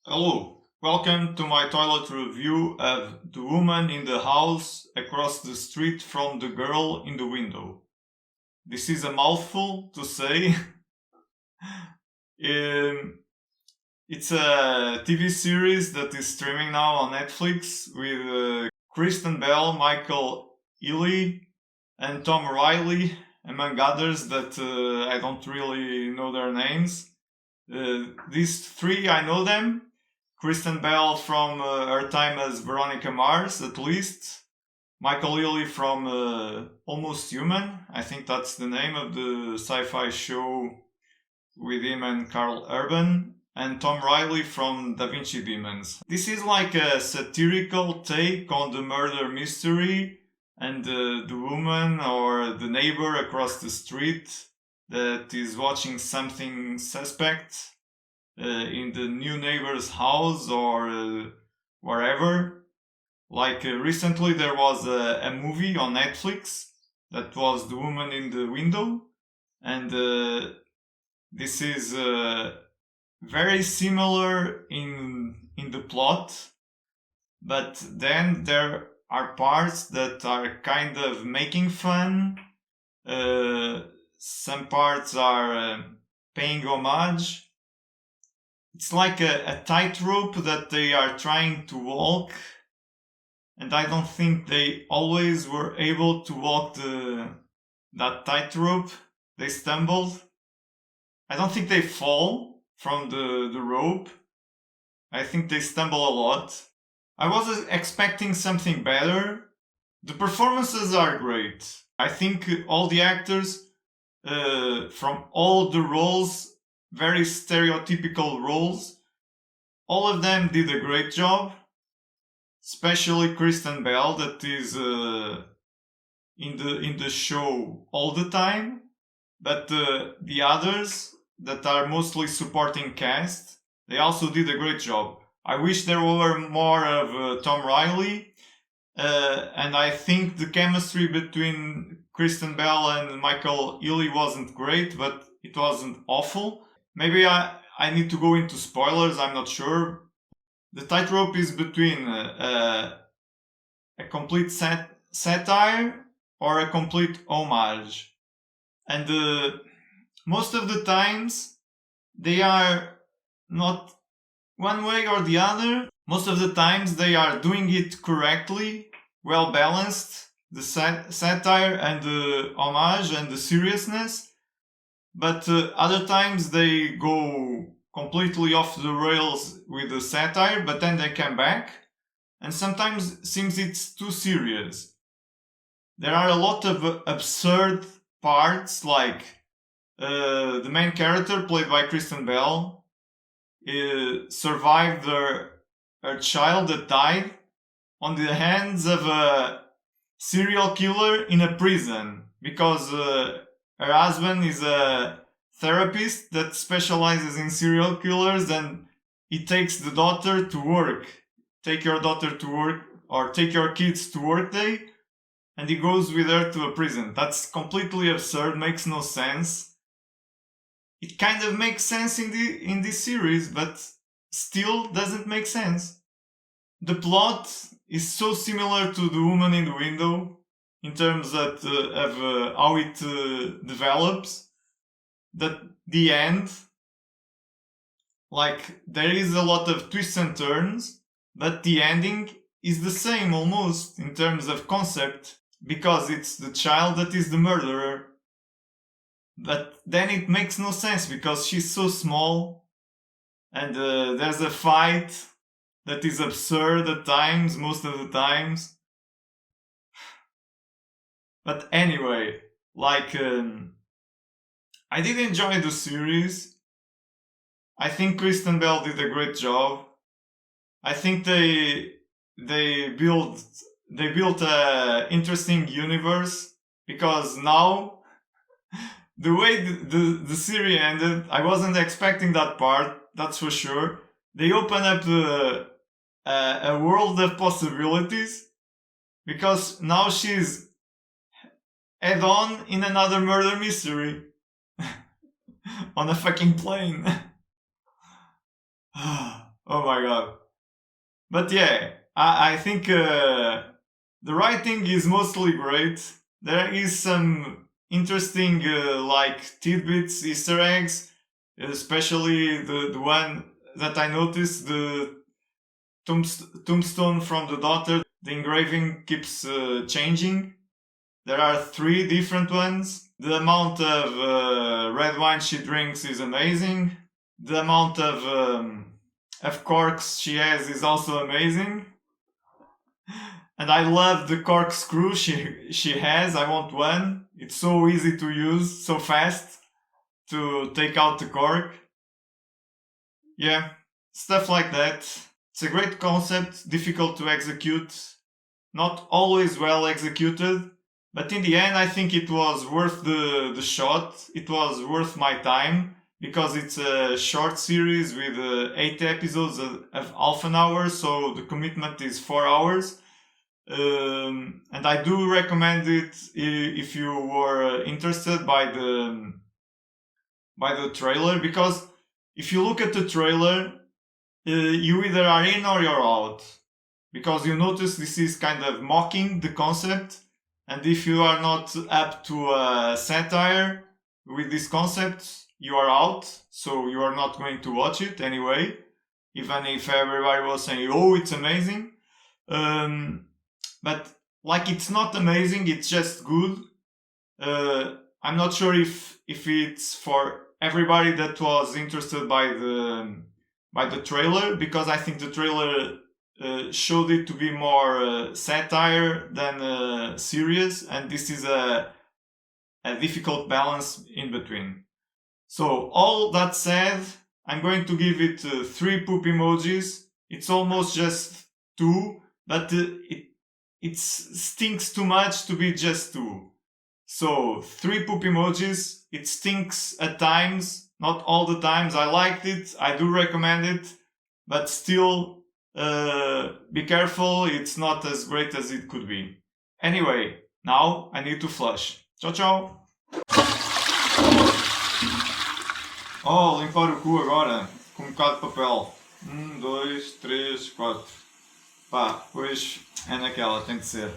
Hello, welcome to my toilet review of The Woman in the House Across the Street from the Girl in the Window. This is a mouthful to say. Um, it's a TV series that is streaming now on Netflix with Kristen Bell, Michael Ealy, and Tom Riley, among others that I don't really know their names. These three, I know them. Kristen Bell from her time as Veronica Mars, at least. Michael Ealy from Almost Human. I think that's the name of the sci-fi show with him and Carl Urban. And Tom Riley from Da Vinci Demons. This is like a satirical take on the murder mystery and the woman or the neighbor across the street that is watching something suspect in the new neighbor's house or wherever. Like recently, there was a movie on Netflix that was The Woman in the Window, and this is very similar in the plot, but then there are parts that are kind of making fun. Some parts are paying homage. It's like a tightrope that they are trying to walk, and I don't think they always were able to walk that tightrope. They stumbled. I don't think they fall from the rope. I think they stumble a lot. I was expecting something better. The performances are great. I think all the actors from all the roles, very stereotypical roles, all of them did a great job. Especially Kristen Bell, that is in the show all the time, but the others that are mostly supporting cast, they also did a great job. I wish there were more of Tom Riley, and I think the chemistry between Kristen Bell and Michael Ealy wasn't great, but it wasn't awful. Maybe I need to go into spoilers, I'm not sure. The tightrope is between a complete satire or a complete homage. And most of the times they are not one way or the other. Most of the times they are doing it correctly, well balanced, the satire and the homage and the seriousness. But other times they go completely off the rails with the satire, but then they come back, and sometimes seems it's too serious. There are a lot of absurd parts, like the main character, played by Kristen Bell, survived her child that died on the hands of a serial killer in a prison because her husband is a therapist that specializes in serial killers, and he takes the daughter to work. Take your daughter to work, or take your kids to work day, and he goes with her to a prison. That's completely absurd, makes no sense. It kind of makes sense in this series, but still doesn't make sense. The plot is so similar to The Woman in the Window in terms of how it develops, that the end, like, there is a lot of twists and turns, but the ending is the same almost in terms of concept, because it's the child that is the murderer. But then it makes no sense because she's so small, and there's a fight that is absurd at times, most of the times. But anyway, like, I did enjoy the series. I think Kristen Bell did a great job. I think they built a interesting universe, because now the way the series ended, I wasn't expecting that part. That's for sure. They open up a world of possibilities, because now she's head on in another murder mystery on a fucking plane. Oh my god. But yeah, I think the writing is mostly great. There is some interesting like tidbits, Easter eggs, especially the one that I noticed, the tombstone from the daughter. The engraving keeps changing. There are three different ones. The amount of red wine she drinks is amazing. The amount of corks she has is also amazing. And I love the corkscrew she has. I want one. It's so easy to use, so fast to take out the cork. Yeah, stuff like that. It's a great concept, difficult to execute, not always well executed, but in the end, I think it was worth the shot. It was worth my time because it's a short series with 8 episodes of half an hour, so the commitment is 4 hours. And I do recommend it if you were interested by the trailer, because if you look at the trailer, you either are in or you're out, because you notice this is kind of mocking the concept, and if you are not up to a satire with this concept, you are out, so you are not going to watch it anyway, even if everybody was saying, oh, it's amazing. But like, it's not amazing, it's just good. I'm not sure if it's for everybody that was interested by the trailer, because I think the trailer showed it to be more satire than serious, and this is a difficult balance in between. So all that said, I'm going to give it 3 poop emojis. It's almost just 2, but it stinks too much to be just 2. So 3 poop emojis. It stinks at times, not all the times. I liked it. I do recommend it, but still, be careful. It's not as great as it could be. Anyway, now I need to flush. Tchau, tchau. Oh, limpar o cu agora com um bocado de papel. 1, 2, 3, 4. Pá, pois é naquela, tem de ser.